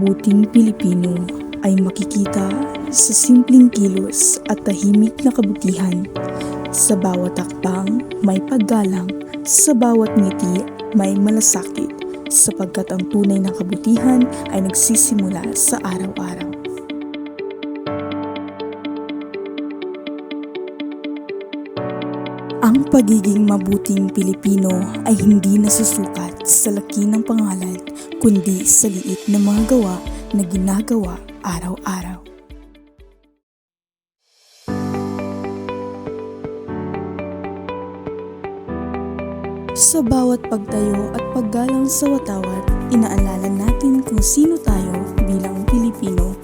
mabuting Pilipino ay makikita sa simpleng kilos at tahimik na kabutihan. Sa bawat hakbang may paggalang, sa bawat ngiti may malasakit, sapagkat ang tunay na kabutihan ay nagsisimula sa araw-araw. Ang pagiging mabuting Pilipino ay hindi nasusukat sa laki ng pangalan, kundi sa liit na mga gawa na ginagawa araw-araw. Sa bawat pagtayo at paggalang sa watawat, inaalala natin kung sino tayo bilang Pilipino.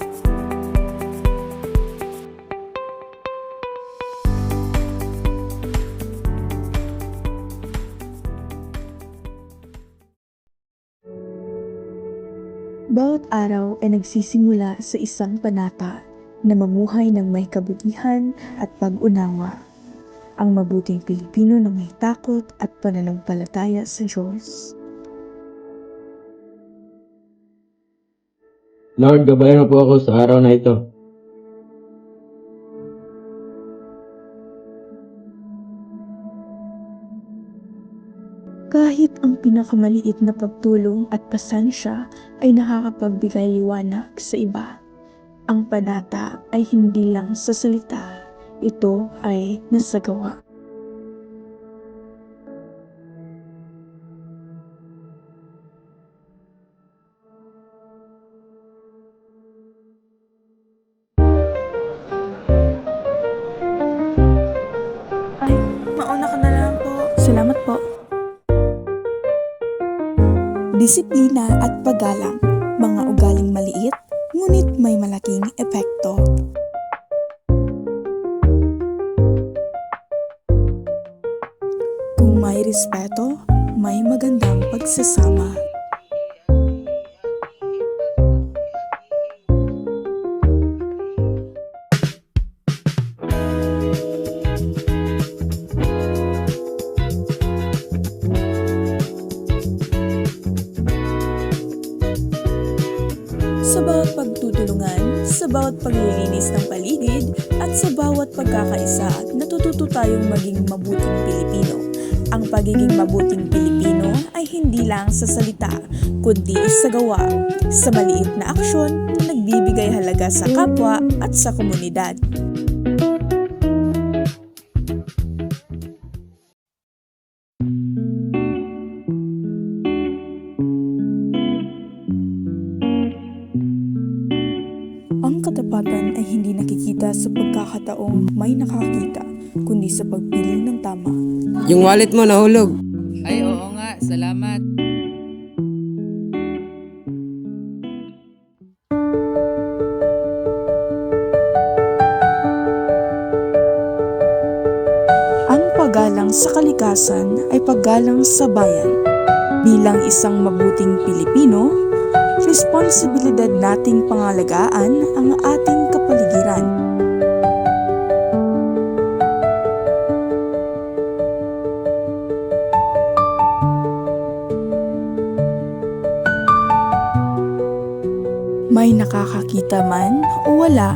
Bawat araw ay nagsisimula sa isang panata na mamuhay ng may kabutihan at pag-unawa. Ang mabuting Pilipino na may takot at pananampalataya sa Diyos. Lord, gabayan mo po ako sa araw na ito. Kahit ang pinakamaliit na pagtulong at pasensya ay nakakapagbigay liwanag sa iba. Ang panata ay hindi lang sa salita, ito ay nasa gawa. Ay, mauna ka na lang po. Salamat po. Disiplina at paggalang, mga ugaling maliit, ngunit may malaking epekto. Kung may respeto, may magandang pagsasama. Sa bawat pagtutulungan, sa bawat paglilinis ng paligid, at sa bawat pagkakaisa, natututo tayong maging mabuting Pilipino. Ang pagiging mabuting Pilipino ay hindi lang sa salita, kundi sa gawa, sa maliit na aksyon na nagbibigay halaga sa kapwa at sa komunidad. Ang katapatan ay hindi nakikita sa pagkakataong may nakakita, kundi sa pagpili ng tama. Yung wallet mo nahulog. Ay, oo nga. Salamat. Ang paggalang sa kalikasan ay paggalang sa bayan. Bilang isang mabuting Pilipino, responsibilidad nating pangalagaan ang ating kapaligiran. May nakakakita man o wala,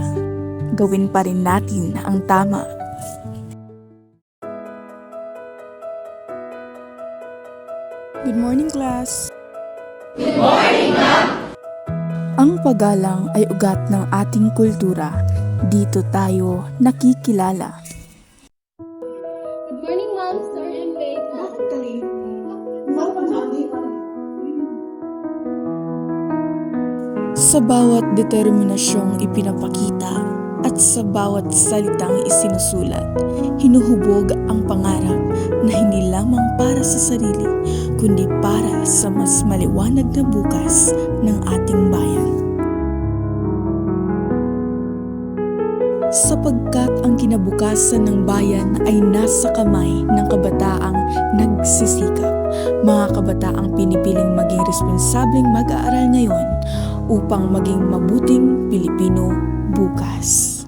gawin pa rin natin ang tama. Good morning, class! Good morning, ma'am! Ang paggalang ay ugat ng ating kultura. Dito tayo nakikilala. Good morning, Ma'am, Sir, and Faith. Bakit kayo? Sa bawat determinasyong ipinapakita at sa bawat salitang isinusulat, hinuhubog ang pangarap na hindi lamang para sa sarili, kundi para sa mas maliwanag na bukas ng ating bayan. Sapagkat ang kinabukasan ng bayan ay nasa kamay ng kabataang nagsisikap, mga kabataang pinipiling maging responsableng mag-aaral ngayon upang maging mabuting Pilipino bukas.